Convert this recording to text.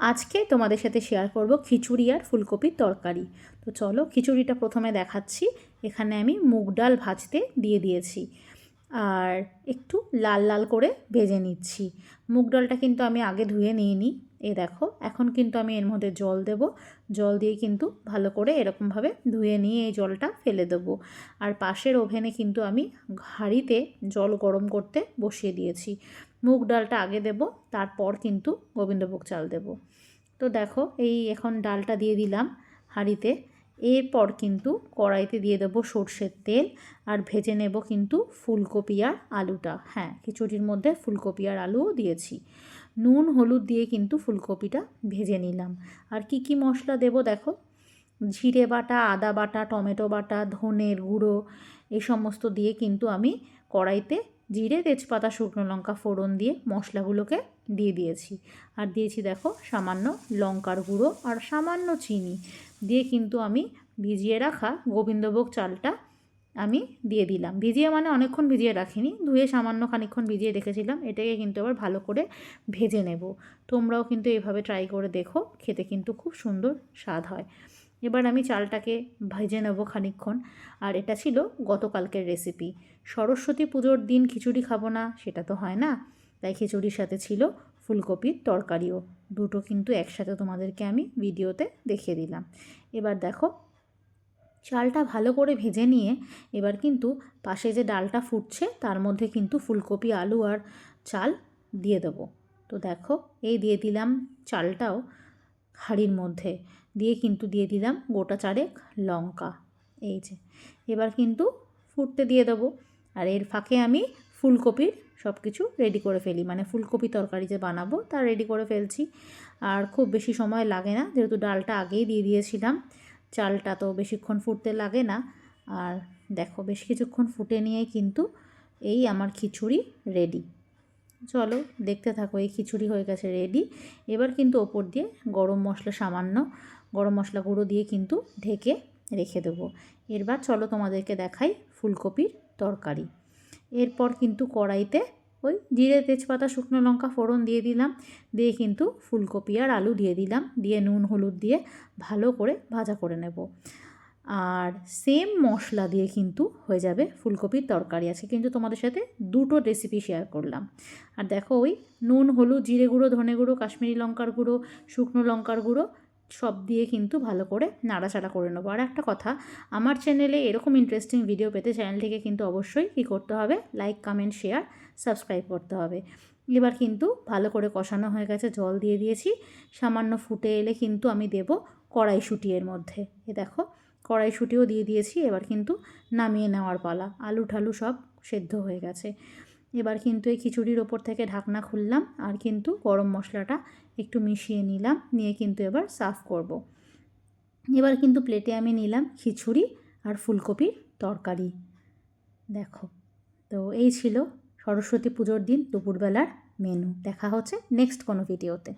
আজকে তোমাদের সাথে শেয়ার করব খিচুড়ি আর ফুলকপির তরকারি। তো চলো খিচুড়িটা প্রথমে দেখাচ্ছি। এখানে আমি মুগ ডাল ভাজতে দিয়ে দিয়েছি আর একটু লাল লাল করে ভেজে নিচ্ছি। মুগ ডালটা কিন্তু আমি আগে ধুয়ে নিইনি। এই দেখো, এখন কিন্তু আমি এর মধ্যে জল দেব। জল দিয়ে কিন্তু ভালো করে এরকমভাবে ধুয়ে নিয়ে এই জলটা ফেলে দেবো। আর পাশের ওভেনে কিন্তু আমি হাঁড়িতে জল গরম করতে বসিয়ে দিয়েছি। মুগ ডালটা আগে দেব, তারপর কিন্তু গোবিন্দভোগ চাল দেব। তো দেখো, এই এখন ডালটা দিয়ে দিলাম হাঁড়িতে। এরপর কিন্তু কড়াইতে দিয়ে দেবো সর্ষের তেল আর ভেজে নেব কিন্তু ফুলকপি আর আলুটা। হ্যাঁ, খিচুড়ির মধ্যে ফুলকপি আর আলুও দিয়েছি। নুন হলুদ দিয়ে কিন্তু ফুলকপিটা ভেজে নিলাম। আর কি কি মশলা দেব দেখো, জিরে বাটা, আদা বাটা, টমেটো বাটা, ধনের গুঁড়ো, এই সমস্ত দিয়ে কিন্তু আমি কড়াইতে জিরে, তেজপাতা, শুকনো লঙ্কা ফোড়ন দিয়ে মশলাগুলোকে দিয়ে দিয়েছি। আর দিয়েছি দেখো সামান্য লঙ্কার গুঁড়ো আর সামান্য চিনি দিয়ে কিন্তু আমি ভিজিয়ে রাখা গোবিন্দভোগ চালটা আমি দিয়ে দিলাম। ভিজিয়ে মানে অনেকক্ষণ ভিজিয়ে রাখিনি, ধুয়ে সামান্য খানিকক্ষণ ভিজিয়ে রেখেছিলাম। এটাকে কিন্তু আবার ভালো করে ভেজে নেব। তোমরাও কিন্তু এভাবে ট্রাই করে দেখো, খেতে কিন্তু খুব সুন্দর স্বাদ হয়। এবার আমি চালটাকে ভেজে নেব খানিকক্ষণ। আর এটা ছিল গতকালকের রেসিপি। সরস্বতী পুজোর দিন খিচুড়ি খাবো না সেটা তো হয় না, তাই খিচুড়ির সাথে ছিল ফুলকপির তরকারিও। দুটো কিন্তু একসাথে তোমাদেরকে আমি ভিডিওতে দেখিয়ে দিলাম। এবার দেখো, চালটা ভালো করে ভেজে নিয়ে এবার কিন্তু পাশে যে ডালটা ফুটছে তার মধ্যে কিন্তু ফুলকপি, আলু আর চাল দিয়ে দেবো। তো দেখো, এই দিয়ে দিলাম চালটাও হাঁড়ির মধ্যে, দিয়ে কিন্তু দিয়ে দিলাম গোটা চারেক লঙ্কা। এই যে, এবার কিন্তু ফুটতে দিয়ে দেবো। আর এর ফাঁকে আমি ফুলকপির সব কিছু রেডি করে ফেলি, মানে ফুলকপি তরকারি যে বানাবো তা রেডি করে ফেলছি। আর খুব বেশি সময় লাগে না, যেহেতু ডালটা আগেই দিয়ে দিয়েছিলাম। চালটা তো বেশিক্ষণ ফুটতে লাগে না। আর দেখো, বেশ কিছুক্ষণ ফুটে নিয়েই কিন্তু এই আমার খিচুড়ি রেডি। চলো দেখতে থাকো, এই খিচুড়ি হয়ে গেছে রেডি। এবার কিন্তু ওপর দিয়ে গরম মশলা, সামান্য গরম মশলা গুঁড়ো দিয়ে কিন্তু ঢেকে রেখে দেবো। এরবার চলো তোমাদেরকে দেখাই ফুলকপির তরকারি। এরপর কিন্তু কড়াইতে ওই জিরে, তেজপাতা, শুকনো লঙ্কা ফোড়ন দিয়ে দিলাম, দিয়ে কিন্তু ফুলকপি আর আলু দিয়ে দিলাম, দিয়ে নুন হলুদ দিয়ে ভালো করে ভাজা করে নেব। আর সেম মশলা দিয়ে কিন্তু হয়ে যাবে ফুলকপির তরকারি। আছে কিন্তু তোমাদের সাথে দুটো রেসিপি শেয়ার করলাম। আর দেখো, ওই নুন হলুদ, জিরে গুঁড়ো, ধনে গুঁড়ো, কাশ্মীরি লঙ্কার গুঁড়ো, শুকনো লঙ্কার গুঁড়ো সব দিয়ে কিন্তু ভালো করে নাড়াচাড়া করে নেবো। আর একটা কথা, আমার চ্যানেলে এরকম ইন্টারেস্টিং ভিডিও পেতে চ্যানেলটিকে কিন্তু অবশ্যই কী করতে হবে, লাইক, কমেন্ট, শেয়ার, সাবস্ক্রাইব করতে হবে। এবার কিন্তু ভালো করে কষানো হয়ে গেছে, জল দিয়ে দিয়েছি। সামান্য ফুটে এলে কিন্তু আমি দেব কড়াইশুঁটি এর মধ্যে। এ দেখো, কড়াইশুঁটিও দিয়ে দিয়েছি। এবার কিন্তু নামিয়ে নেওয়ার পালা। আলু ঠালু সব সেদ্ধ হয়ে গেছে। এবার কিন্তু এই খিচুড়ির ওপর থেকে ঢাকনা খুললাম আর কিন্তু গরম মশলাটা একটু মিশিয়ে নিলাম, নিয়ে কিন্তু এবার সার্ভ করব। এবার কিন্তু প্লেটে আমি নিলাম খিচুড়ি আর ফুলকপির তরকারি। দেখো, তো এই ছিল সরস্বতী পুজোর দিন দুপুরবেলার মেনু। দেখা হচ্ছে নেক্সট কোনো ভিডিওতে।